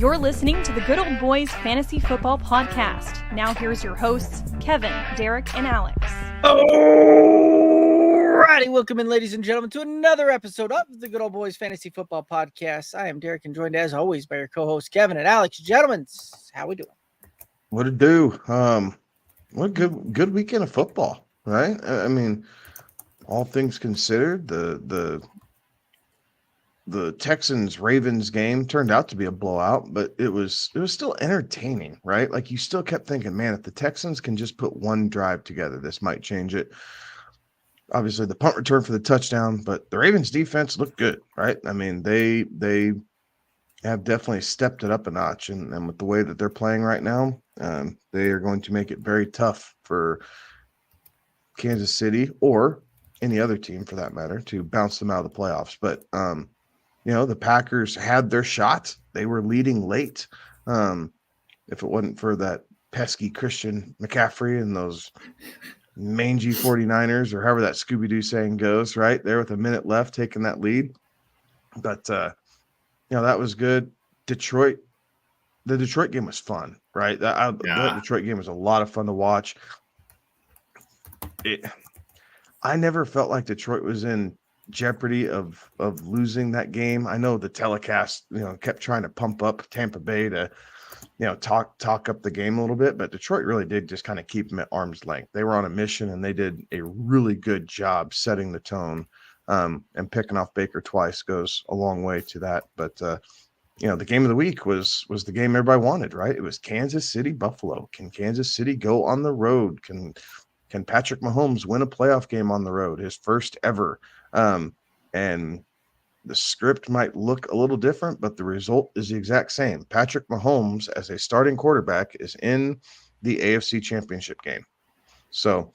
You're listening to the Good Old Boys Fantasy Football Podcast. Now here's your hosts, Kevin, Derek, and Alex. Alrighty, welcome in, ladies and gentlemen, to another episode of the Good Old Boys Fantasy Football Podcast. I am Derek, and joined as always by your co-hosts, Kevin and Alex. Gentlemen, how we doing? What it do? What a good weekend of football, right? I mean, all things considered, the Texans-Ravens game turned out to be a blowout, but it was still entertaining, right? Like, you still kept thinking, man, if the Texans can just put one drive together, this might change it. Obviously, the punt return for the touchdown, but the Ravens defense looked good, right? I mean, they have definitely stepped it up a notch, and with the way that they're playing right now, they are going to make it very tough for Kansas City or any other team, for that matter, to bounce them out of the playoffs. But the Packers had their shot. They were leading late. If it wasn't for that pesky Christian McCaffrey and those mangy 49ers, or however that Scooby-Doo saying goes, right there with a minute left, taking that lead. But that was good. The Detroit game was fun, right? That Detroit game was a lot of fun to watch. I never felt like Detroit was in jeopardy of losing that game. I know the telecast, kept trying to pump up Tampa Bay to, talk up the game a little bit, but Detroit really did just kind of keep them at arm's length. They were on a mission, and they did a really good job setting the tone. And picking off Baker twice goes a long way to that. But the game of the week was the game everybody wanted, right? It was Kansas City, Buffalo. Can Kansas City go on the road? Can Patrick Mahomes win a playoff game on the road, his first ever? And the script might look a little different, but the result is the exact same. Patrick Mahomes, as a starting quarterback, is in the AFC Championship game. So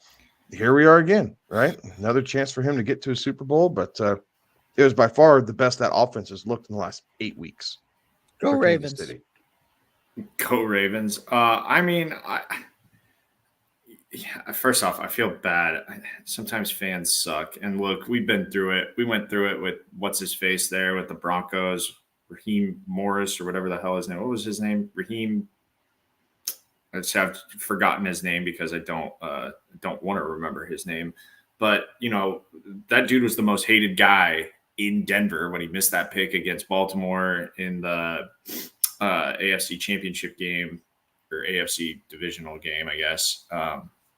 here we are again, right? Another chance for him to get to a Super Bowl, but it was by far the best that offense has looked in the last 8 weeks. Go Ravens. City. Go Ravens. First off, I feel bad. Sometimes fans suck. And look, we've been through it. We went through it with what's-his-face there with the Broncos, Raheem Morris, or whatever the hell his name. What was his name? Raheem. I just have forgotten his name because I don't want to remember his name. But, that dude was the most hated guy in Denver when he missed that pick against Baltimore in the AFC Championship game, or AFC Divisional game, I guess,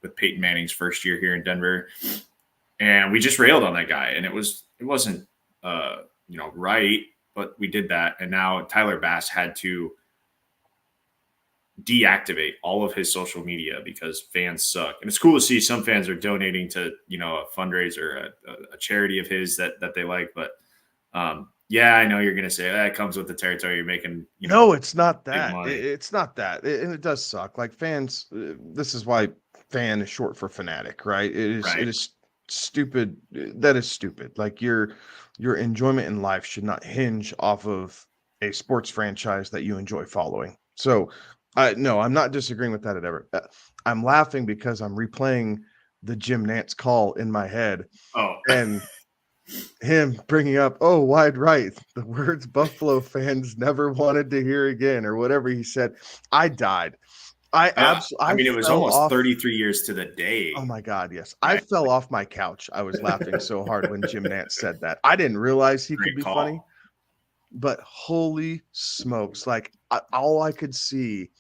with Peyton Manning's first year here in Denver. And we just railed on that guy, and it wasn't right, but we did that. And now Tyler Bass had to deactivate all of his social media because fans suck. And it's cool to see some fans are donating to, a fundraiser, a charity of his that they like. But I know you're going to say that comes with the territory you're making. No, it's not that. It's not that. And it does suck. Like, fans, this is why fan is short for fanatic, right? It is stupid. That is stupid. Like, your enjoyment in life should not hinge off of a sports franchise that you enjoy following. So, no, I'm not disagreeing with that at ever. I'm laughing because I'm replaying the Jim Nantz call in my head. Oh, and him bringing up, wide right, the words Buffalo fans never wanted to hear again, or whatever he said. I died. It was almost 33 years to the day. Oh my God, yes. I fell off my couch. I was laughing so hard when Jim Nantz said that. I didn't realize he could be funny, but holy smokes. Like, all I could see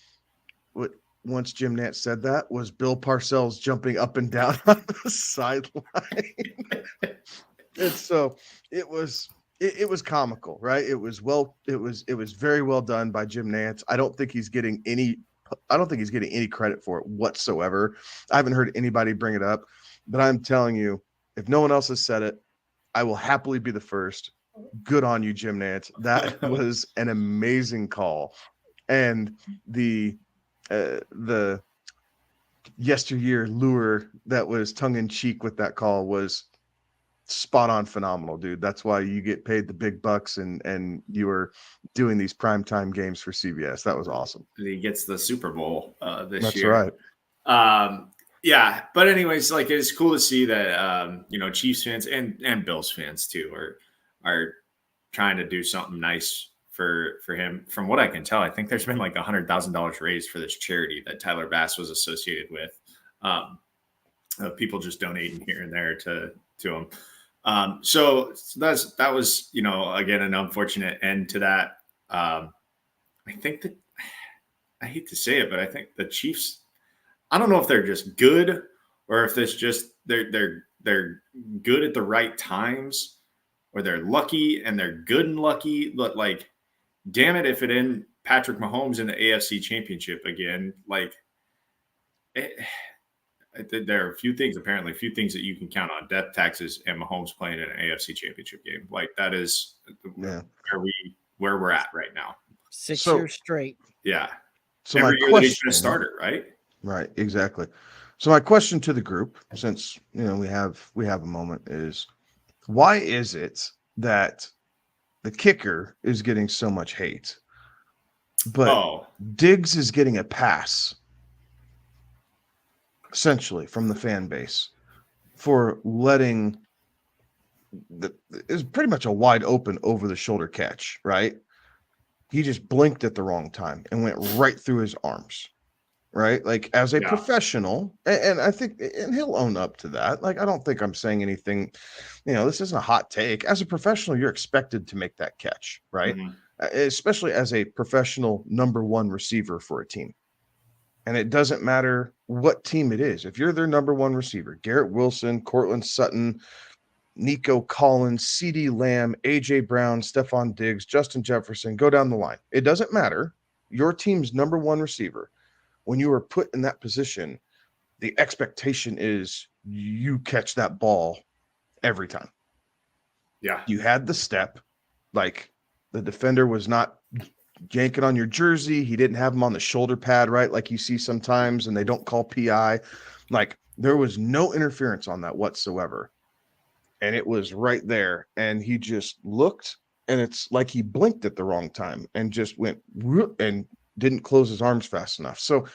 once Jim Nantz said that was Bill Parcells jumping up and down on the sideline. And so it was comical, right? It was very well done by Jim Nantz. I don't think he's getting any credit for it whatsoever. I haven't heard anybody bring it up, but I'm telling you, if no one else has said it, I will happily be the first. Good on you, Jim Nantz. That was an amazing call. And the yesteryear lure that was tongue-in-cheek with that call was spot on, phenomenal, dude. That's why you get paid the big bucks, and you were doing these primetime games for CBS. That was awesome. He gets the Super Bowl this That's year. That's right. But anyways, like, it's cool to see that Chiefs fans and Bills fans too are trying to do something nice for him. From what I can tell, I think there's been like $100,000 raised for this charity that Tyler Bass was associated with. People just donating here and there to him. So that was, again, an unfortunate end to that. I think that, I hate to say it, but I think the Chiefs, I don't know if they're just good or if it's just they're good at the right times, or they're lucky and they're good and lucky. But like, damn it, if it in Patrick Mahomes in the AFC Championship again, like there are a few things that you can count on: death taxes and Mahomes playing in an AFC Championship game. Like that is where we're at right now. 6 years straight. Yeah. So every my year question, that he's going to start it, right? Right, exactly. So my question to the group, since we have a moment, is why is it that the kicker is getting so much hate, but Diggs is getting a pass, essentially, from the fan base for letting is pretty much a wide open over the shoulder catch, right? He just blinked at the wrong time and went right through his arms. Right? Like as a professional, and I think, and he'll own up to that. Like, I don't think I'm saying anything, this isn't a hot take. As a professional, you're expected to make that catch, right? Mm-hmm. Especially as a professional number one receiver for a team. And it doesn't matter what team it is. If you're their number one receiver, Garrett Wilson, Cortland Sutton, Nico Collins, CeeDee Lamb, AJ Brown, Stephon Diggs, Justin Jefferson, go down the line. It doesn't matter. Your team's number one receiver. When you are put in that position, the expectation is you catch that ball every time. Yeah. You had the step, like the defender was not yanking on your jersey. He didn't have him on the shoulder pad, right? Like you see sometimes, and they don't call PI. Like there was no interference on that whatsoever. And it was right there. And he just looked, and it's like he blinked at the wrong time and just went and didn't close his arms fast enough. So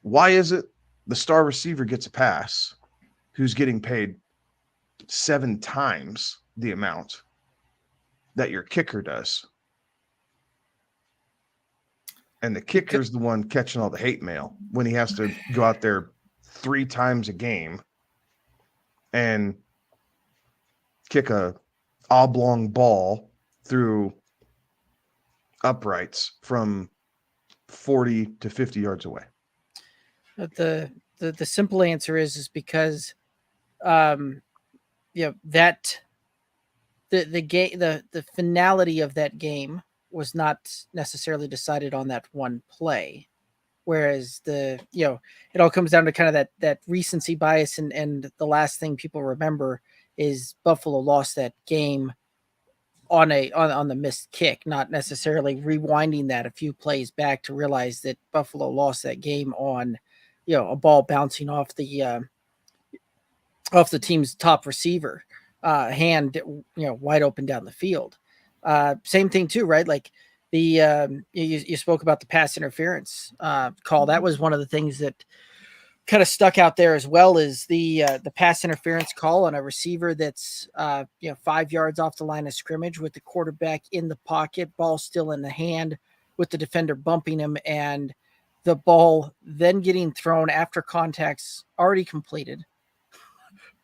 why is it the star receiver gets a pass who's getting paid 7 times the amount that your kicker does? And the kicker's the one catching all the hate mail when he has to go out there 3 times a game and kick a oblong ball through uprights from 40 to 50 yards away. But the simple answer is because that the finality of that game was not necessarily decided on that one play, whereas it all comes down to kind of that recency bias, and the last thing people remember is Buffalo lost that game on the missed kick, not necessarily rewinding that a few plays back to realize that Buffalo lost that game on, a ball bouncing off the team's top receiver hand, wide open down the field. Same thing too, right? Like you spoke about the pass interference call. That was one of the things that kind of stuck out there as well, is the pass interference call on a receiver that's 5 yards off the line of scrimmage with the quarterback in the pocket, ball still in the hand, with the defender bumping him, and the ball then getting thrown after contact's already completed.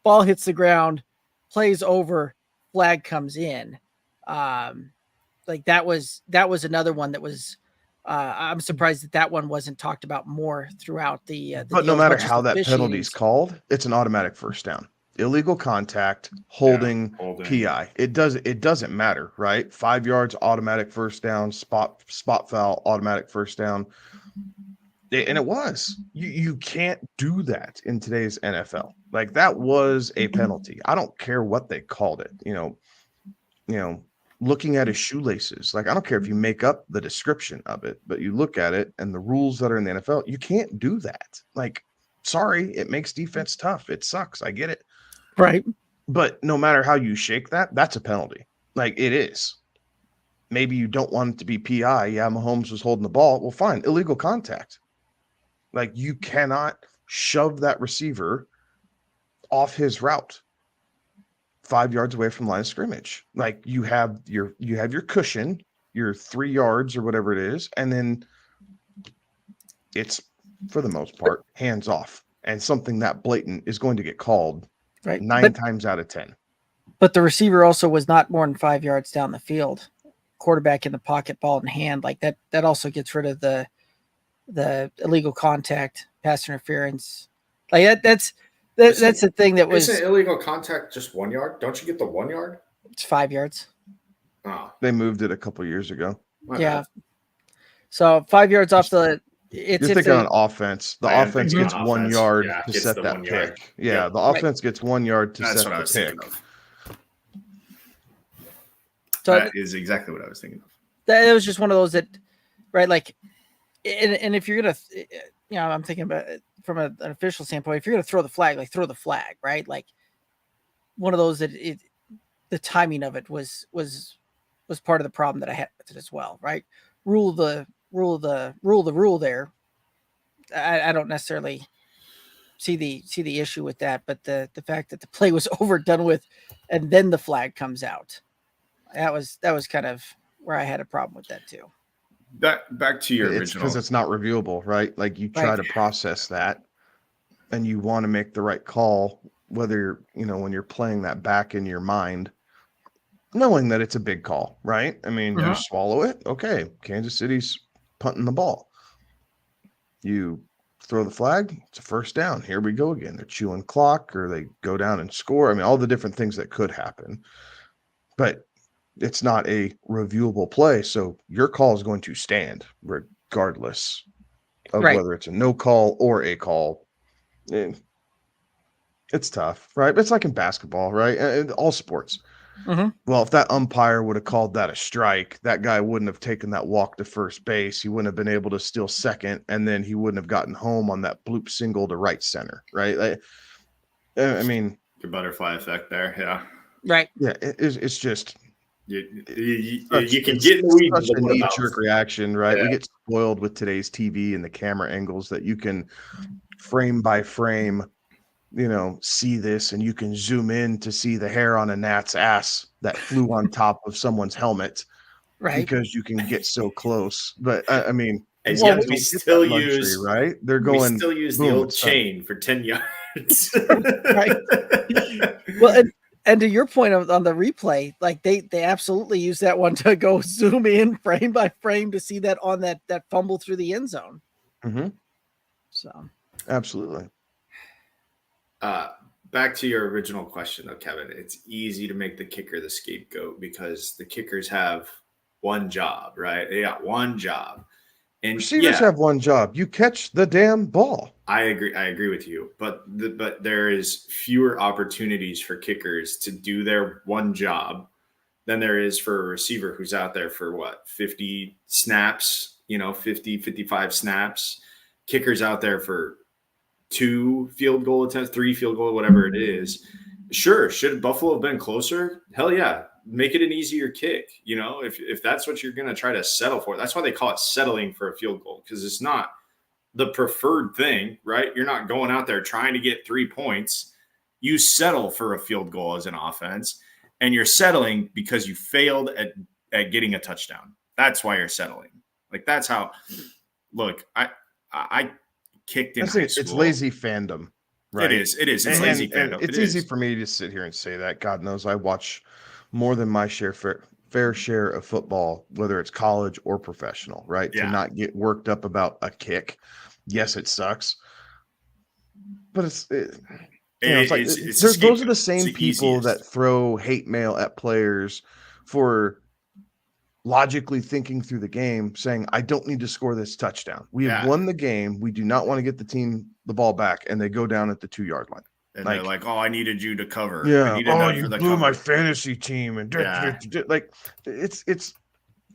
Ball hits the ground, plays over, flag comes in. Like that was another one that was. I'm surprised that one wasn't talked about more throughout the but no matter how that penalty is called, it's an automatic first down. Illegal contact, holding. PI. It doesn't matter, right? 5 yards, automatic first down. Spot foul, automatic first down. And it was. You can't do that in today's NFL. Like that was a penalty. I don't care what they called it. Looking at his shoelaces, like I don't care if you make up the description of it, but you look at it and the rules that are in the NFL, you can't do that. Like, sorry, it makes defense tough. It sucks. I get it. Right. But no matter how you shake that, that's a penalty. Like it is. Maybe you don't want it to be PI. Yeah, Mahomes was holding the ball. Well, fine. Illegal contact. Like you cannot shove that receiver off his route 5 yards away from line of scrimmage. Like you have your cushion your 3 yards or whatever it is, and then it's, for the most part, hands off. And something that blatant is going to get called Right. 9 times out of 10. But the receiver also was not more than 5 yards down the field. Quarterback in the pocket, ball in hand, like that. That also gets rid of the illegal contact, pass interference. Like that's the thing that was. Isn't illegal contact just 1 yard? Don't you get the 1 yard? It's 5 yards. Oh, They moved it a couple years ago. Yeah. So 5 yards off the. It's You're thinking on offense. The offense gets 1 yard to gets set the that 1 pick. yard. Yeah, Yep. the offense gets 1 yard to That's set what I the was pick. thinking of. So That is exactly what I was thinking of. That was just one of those that, right? Like, and if you're gonna, I'm thinking about it from an official standpoint. If you're gonna throw the flag, like throw the flag, right? Like one of those that the timing of it was part of the problem that I had with it as well, right? Rule the rule there. I don't necessarily see the issue with that, but the fact that the play was overdone with, and then the flag comes out, that was kind of where I had a problem with that too. Back to your It's original. because it's not reviewable, right? Like you try to process that and you want to make the right call, whether, when you're playing that back in your mind, knowing that it's a big call, right? I mean, you swallow it. Okay. Kansas City's punting the ball. You throw the flag. It's a first down. Here we go again. They're chewing clock, or they go down and score. I mean, all the different things that could happen, but it's not a reviewable play. So your call is going to stand regardless of whether it's a no call or a call. It's tough, right? It's like in basketball, right? All sports. Well, if that umpire would have called that a strike, that guy wouldn't have taken that walk to first base. He wouldn't have been able to steal second, and then he wouldn't have gotten home on that bloop single to right center, right? Like, I mean, the butterfly effect there, yeah. Right. Yeah, it's just you can get in the weeds. Such a knee-jerk reaction, right? Yeah. We get spoiled with today's TV and the camera angles that you can frame by frame, see this, and you can zoom in to see the hair on a gnat's ass that flew on top of someone's helmet, right? Because you can get so close. But I mean, and yet we still use right. They're going. We still use the old chain for 10 yards, right? Well, and to your point on the replay, like they absolutely use that one to go zoom in frame by frame to see that on that fumble through the end zone. So absolutely. Back to your original question, though, Kevin. It's easy to make the kicker the scapegoat because the kickers have one job, right? They got one job. And receivers have one job. You catch the damn ball. I agree with you. But there is fewer opportunities for kickers to do their one job than there is for a receiver who's out there for 50 snaps, 55 snaps. Kickers out there for 2 field goal attempts, 3 field goal, whatever it is. Sure. Should Buffalo have been closer? Hell yeah. Make it an easier kick. If that's what you're going to try to settle for, that's why they call it settling for a field goal, because it's not the preferred thing, right? You're not going out there trying to get 3 points. You settle for a field goal as an offense, and you're settling because you failed at getting a touchdown. That's why you're settling. Like, that's how, look, I kicked in high school. It's lazy fandom, right? It is. It's lazy fandom. It's easy for me to sit here and say that. God knows I watch more than my fair share of football, whether it's college or professional, right? Yeah. To not get worked up about a kick. Yes, it sucks, but those are the same people that throw hate mail at players for logically thinking through the game, saying, I don't need to score this touchdown. We have won the game. We do not want to get the team the ball back, and they go down at the 2-yard line. And they're like, oh, I needed you to cover. Yeah. You blew my fantasy team. And like, it's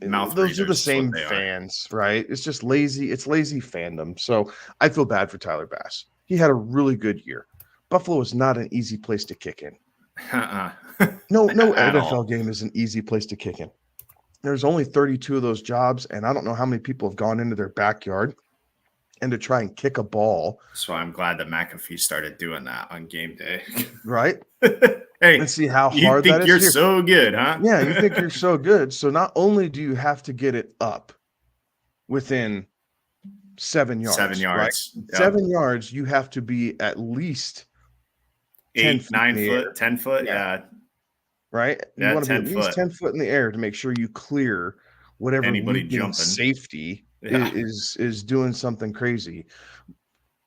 those are the same fans, right? It's just lazy. It's lazy fandom. So I feel bad for Tyler Bass. He had a really good year. Buffalo is not an easy place to kick in. No NFL game is an easy place to kick in. There's only 32 of those jobs, and I don't know how many people have gone into their backyard and to try and kick a ball. So I'm glad that McAfee started doing that on game day. Right? Hey, and see how you hard think that is. you're Here. so good, huh? Yeah, you think you're so good. So not only do you have to get it up within 7 yards, 7 right? yards. Yep. 7 yards, you have to be at least 10 8, feet 9 in the foot, air, 10 foot. Yeah. Yeah. right? You Yeah, want to be 10 at least foot. 10 foot in the air to make sure you clear whatever Anybody leaping jumping. safety Yeah. is doing something crazy.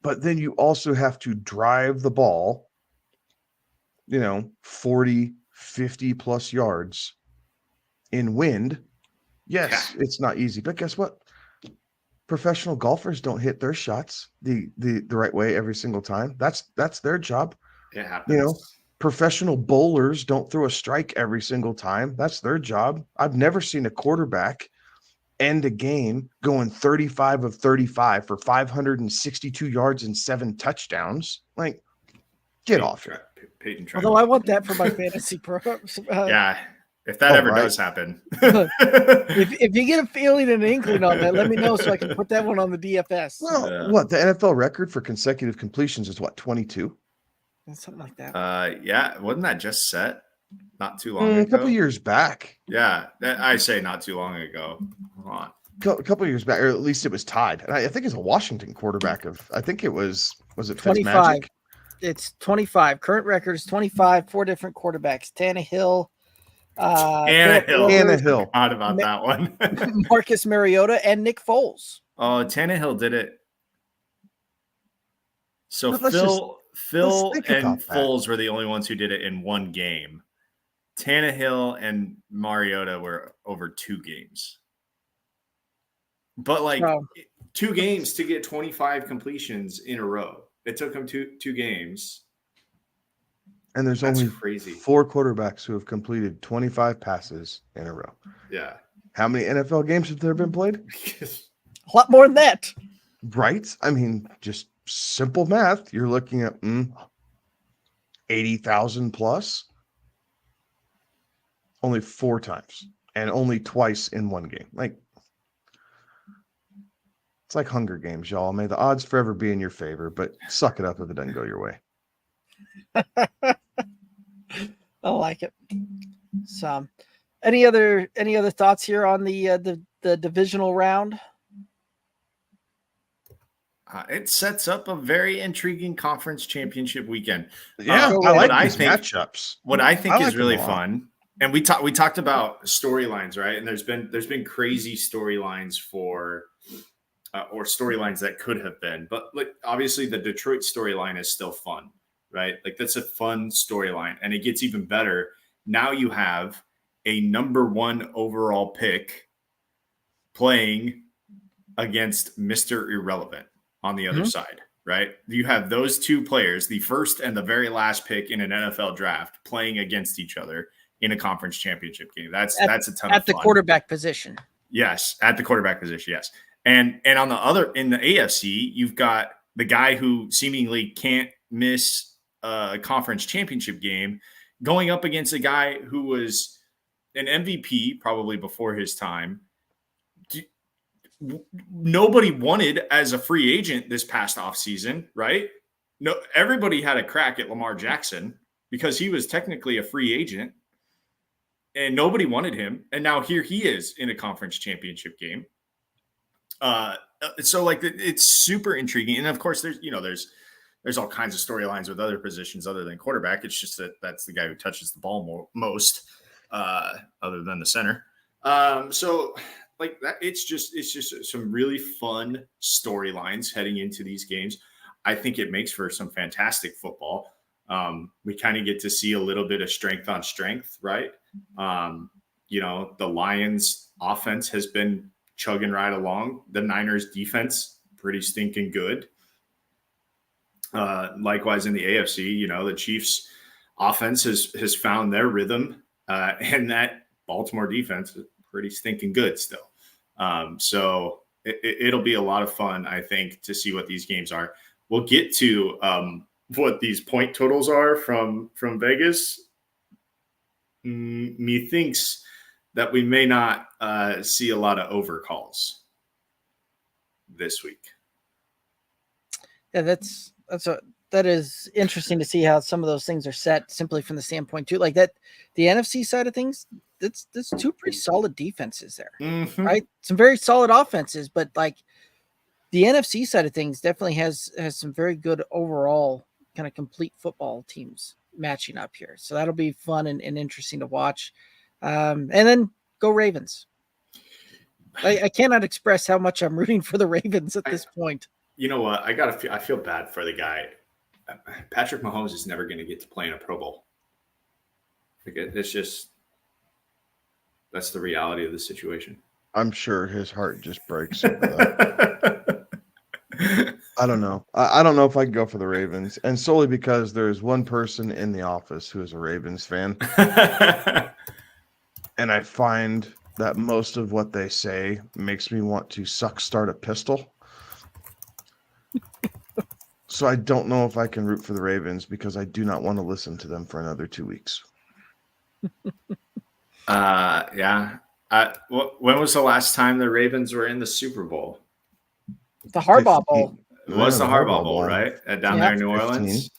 But then you also have to drive the ball, 40, 50 plus yards in wind. Yes, it's not easy, but guess what? Professional golfers don't hit their shots the right way every single time. That's their job. It happens. Professional bowlers don't throw a strike every single time. That's their job. I've never seen a quarterback end a game going 35 of 35 for 562 yards and 7 touchdowns. Like, get off it. Peyton Although I want that for my fantasy pro. Yeah. If that ever does happen. if you get a feeling and an inkling on that, let me know so I can put that one on the DFS. Well, what the NFL record for consecutive completions is 22? Something like that. Yeah. Wasn't that just set not too long ago? A couple years back. Yeah. I say not too long ago. Hold on. A couple of years back, or at least it was tied. And I think it's a Washington quarterback I think it was it 25. Fitzmagic? It's 25. Current record is 25. 4 different quarterbacks. Tannehill. Tannehill. Forgot about that one. Marcus Mariota and Nick Foles. Oh, Tannehill did it. So But Phil think and about that. Foles were the only ones who did it in one game. Tannehill and Mariota were over 2 games. But 2 games to get 25 completions in a row. It took them two games. And there's That's only crazy. 4 quarterbacks who have completed 25 passes in a row. Yeah. How many NFL games have there been played? A lot more than that. Right? I mean, just simple math. You're looking at 80,000 plus. Only 4 times. And only twice in one game. It's like Hunger Games, y'all. May the odds forever be in your favor, but suck it up if it doesn't go your way. I like it. So, any other thoughts here on the divisional round? It sets up a very intriguing conference championship weekend. Yeah, I like these matchups. What I think is really fun, and we talked about storylines, right? And there's been crazy storylines for. Or storylines that could have been, but obviously the Detroit storyline is still fun, right? That's a fun storyline, and it gets even better. Now you have a number 1 overall pick playing against Mr. Irrelevant on the other side, right? You have those 2 players, the first and the very last pick in an NFL draft, playing against each other in a conference championship game. That's a ton of fun. At the quarterback position. Yes, at the quarterback position, yes. And on the other, in the AFC, you've got the guy who seemingly can't miss a conference championship game going up against a guy who was an MVP probably before his time. Nobody wanted as a free agent this past offseason, right? No, everybody had a crack at Lamar Jackson because he was technically a free agent and nobody wanted him. And now here he is in a conference championship game. So it's super intriguing, and of course there's all kinds of storylines with other positions other than quarterback. It's just that's the guy who touches the ball most, other than the center. So that it's just some really fun storylines heading into these games. I think it makes for some fantastic football. We kind of get to see a little bit of strength on strength, right? The Lions offense has been chugging right along. The Niners defense, pretty stinking good. Likewise in the AFC, the Chiefs offense has found their rhythm, and that Baltimore defense is pretty stinking good still. So it'll be a lot of fun, I think, to see what these games are. We'll get to what these point totals are from Vegas. Methinks that we may not see a lot of overcalls this week. Yeah, that's that is interesting to see how some of those things are set simply from the standpoint too. Like that, the NFC side of things, that's two pretty solid defenses there, right? Some very solid offenses, but like the NFC side of things definitely has some very good overall kind of complete football teams matching up here. So that'll be fun and interesting to watch. And then go Ravens. I cannot express how much I'm rooting for the Ravens at this point. You know what? I feel bad for the guy. Patrick Mahomes is never going to get to play in a Pro Bowl. Like it's just, that's the reality of the situation. I'm sure his heart just breaks over that. I don't know. I don't know if I can go for the Ravens, and solely because there's one person in the office who is a Ravens fan. And I find that most of what they say makes me want to start a pistol. So I don't know if I can root for the Ravens because I do not want to listen to them for another 2 weeks. Yeah. When was the last time the Ravens were in the Super Bowl? The Harbaugh Bowl. It was the Harbaugh Bowl, right? Down there in New 15. Orleans.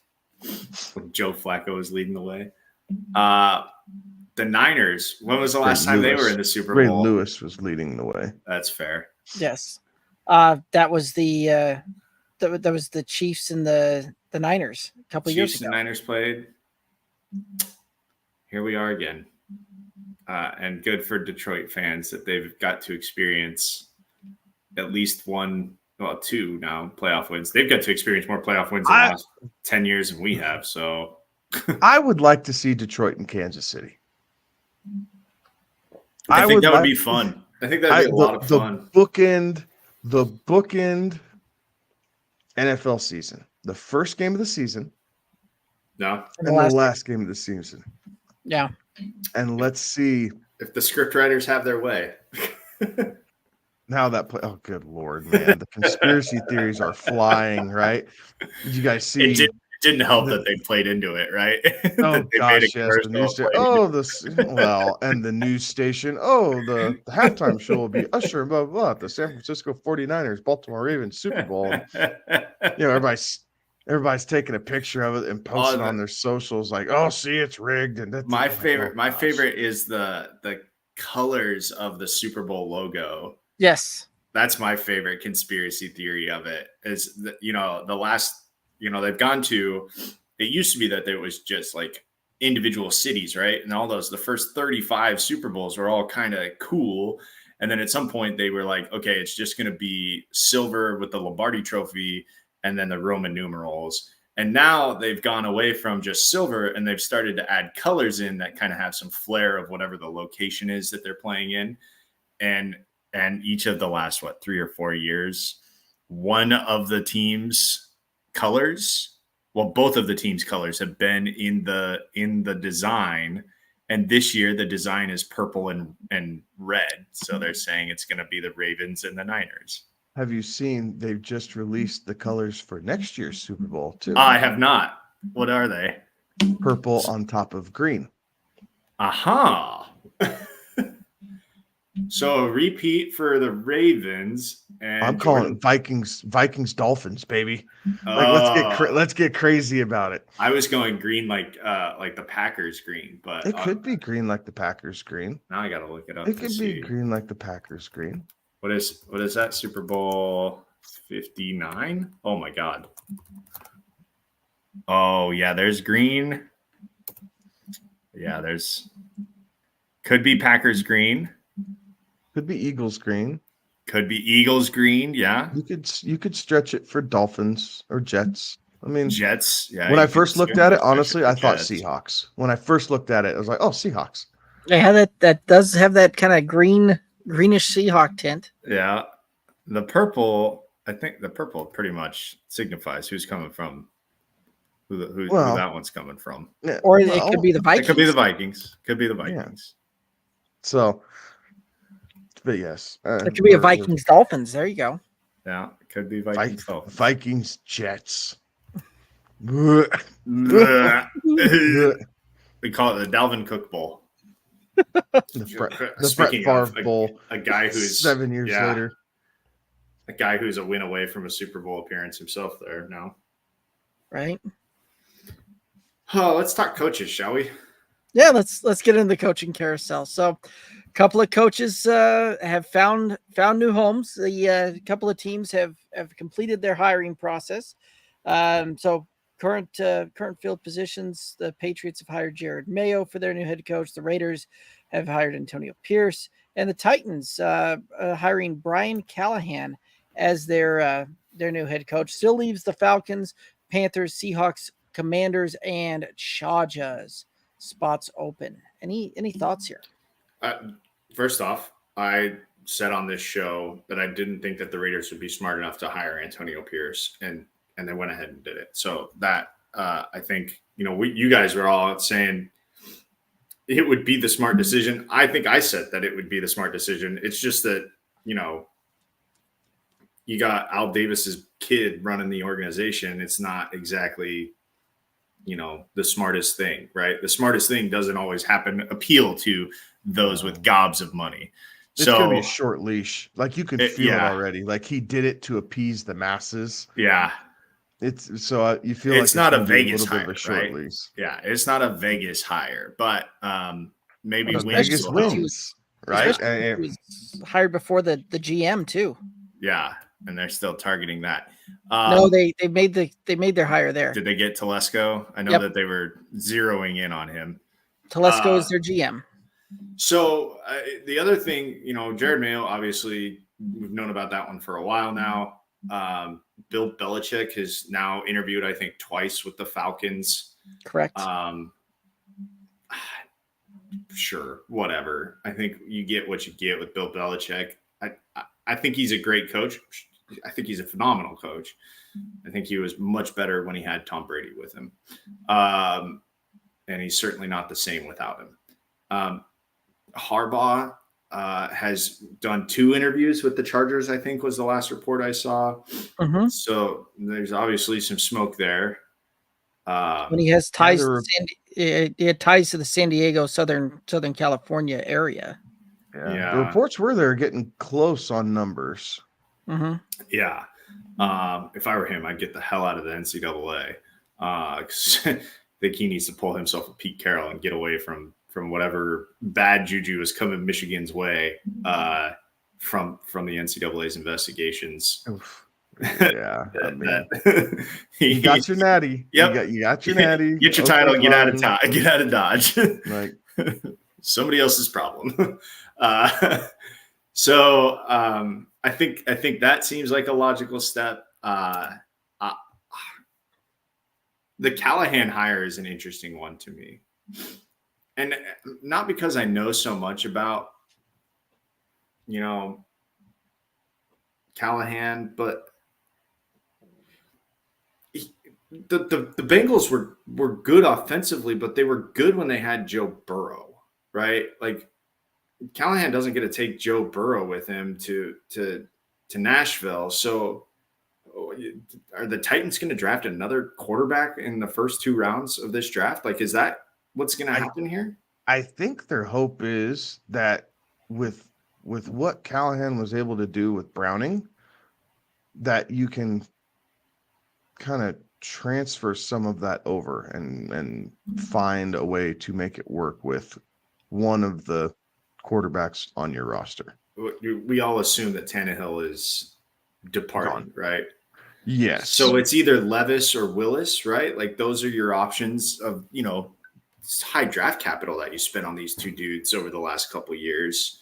Joe Flacco was leading the way. The Niners. When was the last time they were in the Super Bowl? Ray Lewis was leading the way. That's fair. Yes. That was the Chiefs and the Niners a couple years Chiefs ago. and Niners played. Here we are again. And good for Detroit fans that they've got to experience at least two now playoff wins. They've got to experience more playoff wins in the last 10 years than we have. So I would like to see Detroit and Kansas City. I think that would be fun. I think that would be a lot of fun. The bookend NFL season. The first game of the season. No. And the last game of the season. Yeah. And let's see if the script writers have their way. Now that play, oh good Lord, man. The conspiracy theories are flying, right? Did you guys see? It didn't help that they played into it, right? Oh gosh, yes. The news and the news station. Oh, the halftime show will be Usher, blah, blah, blah, the San Francisco 49ers, Baltimore Ravens Super Bowl. And, everybody's taking a picture of it and posting on their socials like, oh, see, it's rigged. And that's my favorite is the colors of the Super Bowl logo. Yes. That's my favorite conspiracy theory of it is that, the last, they've gone to, it used to be that there was just like individual cities, right? And all the first 35 Super Bowls were all kind of cool. And then at some point they were like, okay, it's just going to be silver with the Lombardi trophy and then the Roman numerals. And now they've gone away from just silver and they've started to add colors in that kind of have some flair of whatever the location is that they're playing in. And each of the last, 3 or 4 years, one of the team's colors, both of the team's colors have been in the design. And this year the design is purple and red. So they're saying it's going to be the Ravens and the Niners. Have you seen they've just released the colors for next year's Super Bowl too? I have not. What are they? Purple on top of green. Aha. So a repeat for the Ravens, and I'm calling it Vikings Dolphins, baby. Let's get crazy about it. I was going green like the Packers green, but it could be green like the Packers green. Now I got to look it up. It could be green like the Packers green. What is that? Super Bowl 59? Oh my God. Oh yeah, there's green. Yeah, could be Packers green. Could be Eagles green. Could be Eagles green. Yeah. You could stretch it for Dolphins or Jets. I mean, Jets. Yeah. When I first looked at it, honestly, I thought Seahawks. When I first looked at it, I was like, oh, Seahawks. Yeah, that does have that kind of greenish Seahawk tint. Yeah. The purple, I think the purple pretty much signifies who's coming from. Who that one's coming from. Yeah, or it could be the Vikings. It could be the Vikings. Yeah. So, but yes. It could be a Vikings Dolphins. There you go. Yeah, it could be Vikings Dolphins. Vikings Jets. We call it the Dalvin Cook Bowl. the Brett Favre Bowl. A guy who's 7 years later. A guy who's a win away from a Super Bowl appearance himself there now. right? Oh, let's talk coaches, shall we? Yeah, let's get into the coaching carousel. So, a couple of coaches have found new homes. The couple of teams have completed their hiring process. So current field positions: the Patriots have hired Jared Mayo for their new head coach. The Raiders have hired Antonio Pierce, and the Titans hiring Brian Callahan as their new head coach. Still leaves the Falcons, Panthers, Seahawks, Commanders, and Chargers spots open. Any thoughts here? First off, I said on this show that I didn't think that the Raiders would be smart enough to hire Antonio Pierce, and they went ahead and did it. So that I think you guys were all saying it would be the smart decision. I think I said that it would be the smart decision. It's just that you got Al Davis's kid running the organization. It's not exactly the smartest thing, right? The smartest thing doesn't always appeal to those with gobs of money. It's going to be a short leash. Like you can feel it already. Like he did it to appease the masses. Yeah. It's so you feel it's like not it's a Vegas bit of hire, a short right? lease. Yeah. It's not a Vegas hire, but maybe Vegas wins, right? He was hired before the GM too. Yeah. And they're still targeting that. No, they made their hire there. Did they get Telesco? I know that they were zeroing in on him. Telesco is their GM. So the other thing, Jared Mayo, obviously we've known about that one for a while now. Bill Belichick has now interviewed, I think, twice with the Falcons. Correct. Sure, whatever. I think you get what you get with Bill Belichick. I think he's a great coach. I think he's a phenomenal coach. I think he was much better when he had Tom Brady with him. And he's certainly not the same without him. Harbaugh has done 2 interviews with the Chargers, I think was the last report I saw. Mm-hmm. So there's obviously some smoke there. When he has ties to the San Diego, Southern California area. Yeah. The reports were they're getting close on numbers. Mm-hmm. Yeah. If I were him, I'd get the hell out of the NCAA. I think he needs to pull himself a Pete Carroll and get away from whatever bad juju is coming Michigan's way from the NCAA's investigations. Oof. Yeah, you got your natty. Yep. You got your natty. Get your title. Get out of Dodge. Like somebody else's problem. So I think that seems like a logical step. The Callahan hire is an interesting one to me, and not because I know so much about Callahan, but the Bengals were good offensively, but they were good when they had Joe Burrow, right? Like Callahan doesn't get to take Joe Burrow with him to Nashville. So are the Titans going to draft another quarterback in the first 2 rounds of this draft? Like, is that what's going to happen here? I think their hope is that with what Callahan was able to do with Browning, that you can kind of transfer some of that over and find a way to make it work with one of the quarterbacks on your roster. We all assume that Tannehill is departing, Gone. Right? Yes. So it's either Levis or Willis, right? Like those are your options of, high draft capital that you spent on these 2 dudes over the last couple of years.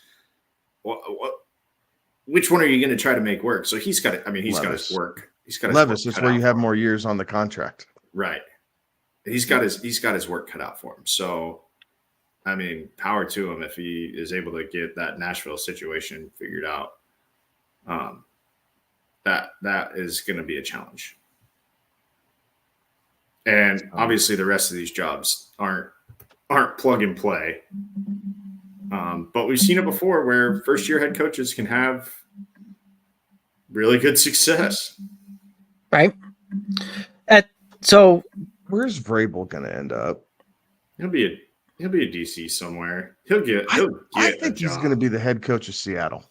Which one are you going to try to make work? So he's got it. I mean, he's got his work. He's got his Levis. It's where you have more years on the contract. Right. He's got his work cut out for him. So, I mean, power to him if he is able to get that Nashville situation figured out. That is going to be a challenge. And obviously the rest of these jobs aren't plug and play. But we've seen it before where first-year head coaches can have really good success. Right. So where's Vrabel going to end up? He'll be a DC somewhere. I think he's going to be the head coach of Seattle.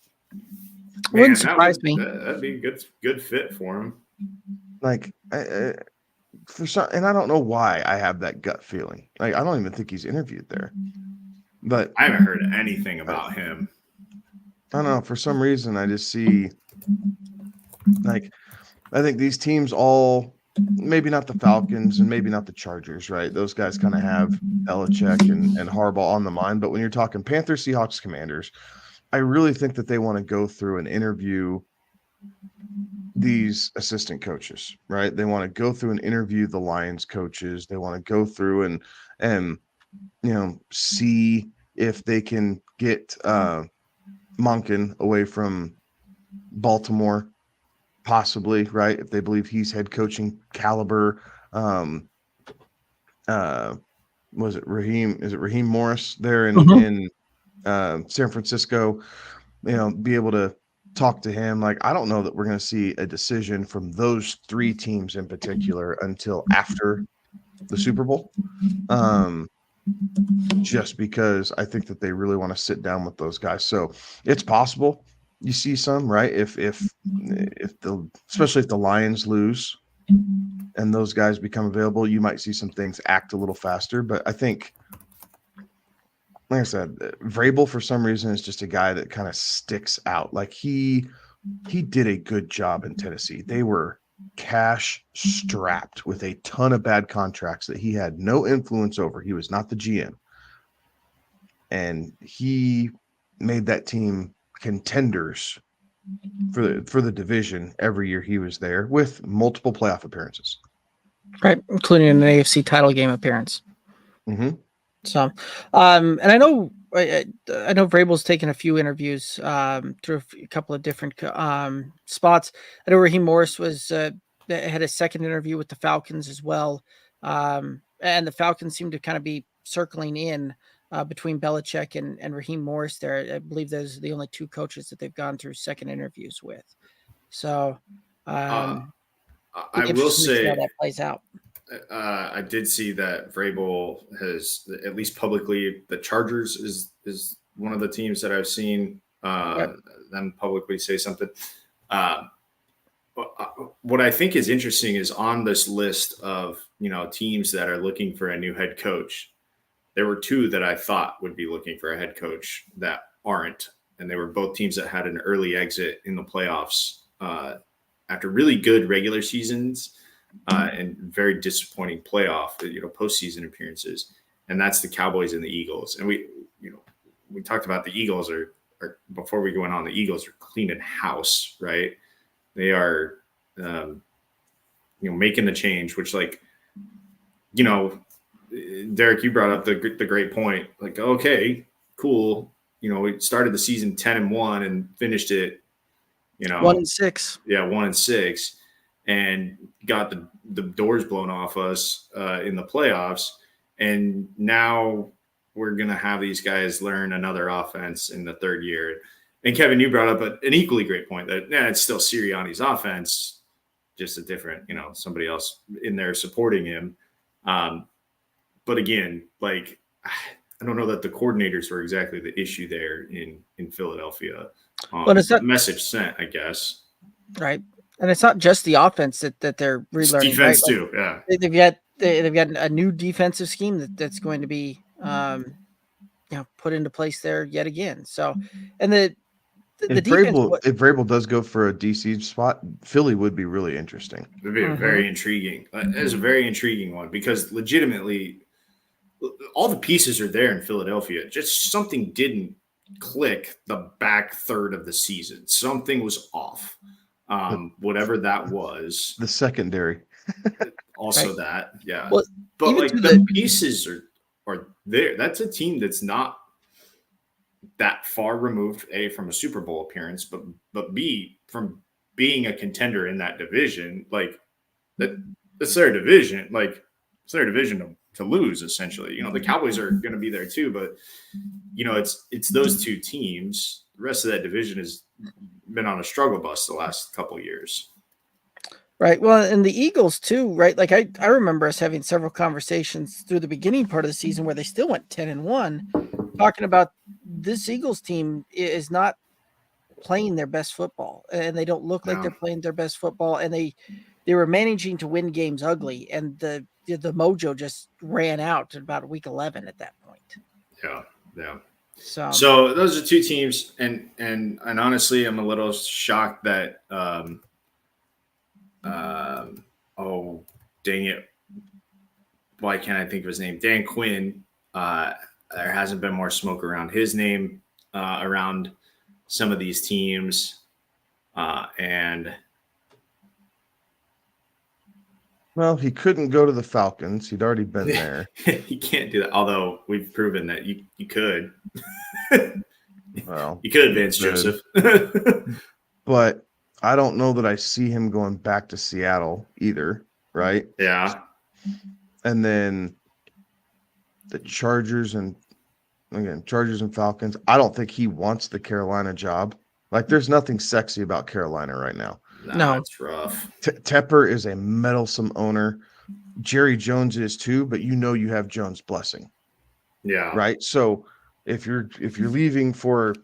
Wouldn't surprise me. That'd be a good fit for him. Like for some, and I don't know why I have that gut feeling. Like, I don't even think he's interviewed there, but I haven't heard anything about him. I don't know. For some reason, I just see, like, I think these teams all, maybe not the Falcons and maybe not the Chargers, right? Those guys kind of have Belichick and Harbaugh on the mind. But when you're talking Panthers, Seahawks, Commanders, I really think that they want to go through and interview these assistant coaches, right? They want to go through and interview the Lions coaches. They want to go through and see if they can get Monken away from Baltimore, possibly, right? If they believe he's head coaching caliber. Was it Raheem? Is it Raheem Morris there in San Francisco? Be able to talk to him. Like, I don't know that we're going to see a decision from those three teams in particular until after the Super Bowl. Just because I think that they really want to sit down with those guys. So it's possible you see some, right? Especially if the Lions lose and those guys become available, you might see some things act a little faster. But I think, like I said, Vrabel for some reason is just a guy that kind of sticks out. Like, he did a good job in Tennessee. They were cash strapped with a ton of bad contracts that he had no influence over. He was not the GM. And he made that team contenders for the division every year he was there, with multiple playoff appearances. Right, including an AFC title game appearance. Mm-hmm. So, and I know Vrabel's taken a few interviews through a couple of different spots. I know Raheem Morris had a second interview with the Falcons as well, and the Falcons seem to kind of be circling in between Belichick and Raheem Morris there. I believe those are the only two coaches that they've gone through second interviews with. So, I will say how that plays out. I did see that Vrabel has, at least publicly, the Chargers is one of the teams that I've seen them publicly say something. What I think is interesting is on this list of teams that are looking for a new head coach, there were two that I thought would be looking for a head coach that aren't, and they were both teams that had an early exit in the playoffs after really good regular seasons. And very disappointing playoff, postseason appearances, and that's the Cowboys and the Eagles. And we talked about the Eagles are before we go on. The Eagles are cleaning house, right? They are, making the change. Which, Derek, you brought up the great point. Like, okay, cool. We started the season 10-1 and finished it, 1-6. Yeah, 1-6. And got the doors blown off us in the playoffs. And now we're going to have these guys learn another offense in the third year. And Kevin, you brought up an equally great point that it's still Sirianni's offense, just a different, somebody else in there supporting him. But again, like, I don't know that the coordinators were exactly the issue there in Philadelphia. But it's not message sent, I guess. Right. And it's not just the offense that they're relearning. It's defense right? too, yeah. They've got a new defensive scheme that's going to be put into place there yet again. So, and the defense, if Vrabel does go for a DC spot, Philly would be really interesting. It would be very intriguing. It's a very intriguing one because legitimately, all the pieces are there in Philadelphia. Just something didn't click the back third of the season. Something was off. Whatever that was, the secondary, also right. That, yeah. Well, but like the pieces are there. That's a team that's not that far removed, A, from a Super Bowl appearance, but B, from being a contender in that division. Like that's their division. Like it's their division to lose, essentially. The Cowboys are going to be there too, but it's those two teams. The rest of that division has been on a struggle bus the last couple of years. Right. Well, and the Eagles too, right? Like I remember us having several conversations through the beginning part of the season where they still went 10-1, talking about this Eagles team is not playing their best football, and they don't look like they're playing their best football, and they were managing to win games ugly, and the mojo just ran out at about week 11 at that point. Yeah. So those are two teams, and honestly, I'm a little shocked that oh dang it, why can't I think of his name? Dan Quinn. There hasn't been more smoke around his name around some of these teams, and Well, he couldn't go to the Falcons. He'd already been there. he can't do that. Although we've proven that you could. Well, you could advance Joseph. But I don't know that I see him going back to Seattle either, right? Yeah. And then the Chargers and Falcons. I don't think he wants the Carolina job. Like, there's nothing sexy about Carolina right now. No, it's rough. Tepper is a meddlesome owner. Jerry Jones is too, but you have Jones' blessing. Yeah. Right. So if you're leaving for,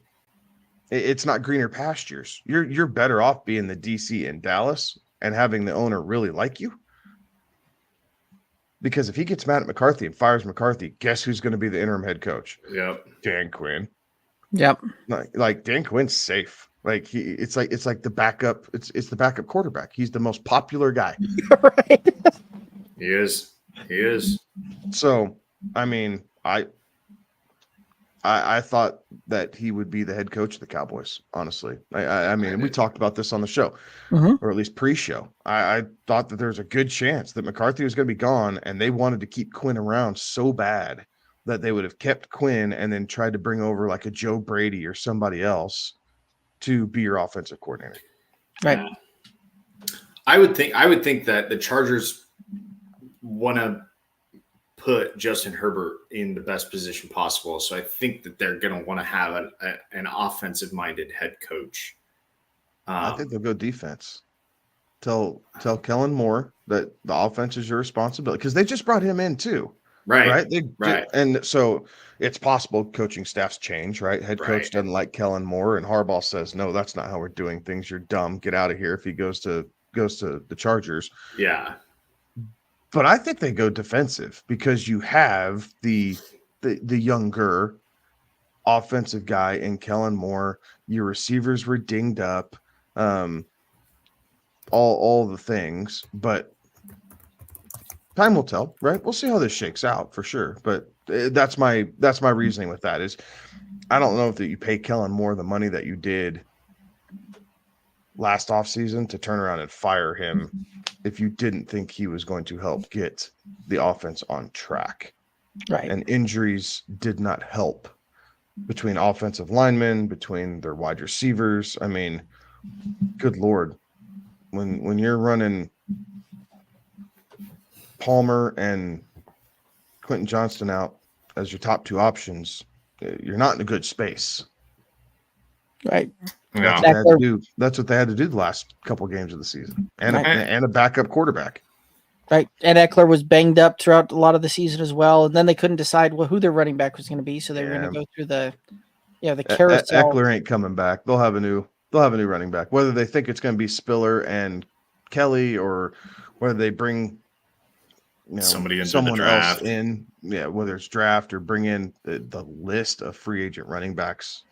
it's not greener pastures. You're better off being the DC in Dallas and having the owner really like you. Because if he gets mad at McCarthy and fires McCarthy, guess who's going to be the interim head coach? Yep. Dan Quinn. Yep. Like Dan Quinn's safe. Like it's like the backup. It's the backup quarterback. He's the most popular guy. Right. He is. So, I mean, I thought that he would be the head coach of the Cowboys. Honestly, I mean, we talked about this on the show, or at least pre-show. I thought that there's a good chance that McCarthy was going to be gone, and they wanted to keep Quinn around so bad that they would have kept Quinn and then tried to bring over like a Joe Brady or somebody else to be your offensive coordinator. Right. I would think that the Chargers want to put Justin Herbert in the best position possible. So I think that they're going to want to have an offensive-minded head coach. I think they'll go defense. Tell Kellen Moore that the offense is your responsibility, because they just brought him in too. Right. And so it's possible coaching staffs change, right? Head coach doesn't like Kellen Moore, and Harbaugh says, no, that's not how we're doing things. You're dumb. Get out of here if he goes to the Chargers. Yeah. But I think they go defensive because you have the younger offensive guy in Kellen Moore. Your receivers were dinged up, all the things. But time will tell, right? We'll see how this shakes out for sure. But that's my reasoning with that is I don't know if that you pay Kellen Moore the money that you did last offseason to turn around and fire him if you didn't think he was going to help get the offense on track. Right. And injuries did not help between offensive linemen, between their wide receivers. I mean, good Lord. When you're running Palmer and Quentin Johnston out as your top two options, you're not in a good space. Right. That's what they had to do the last couple of games of the season, and a backup quarterback. Right. And Eckler was banged up throughout a lot of the season as well, and then they couldn't decide who their running back was going to be, so they were going to go through the carousel. Eckler ain't coming back. They'll have a new running back, whether they think it's going to be Spiller and Kelly or whether they bring someone else in. Yeah, whether it's draft or bring in the list of free agent running backs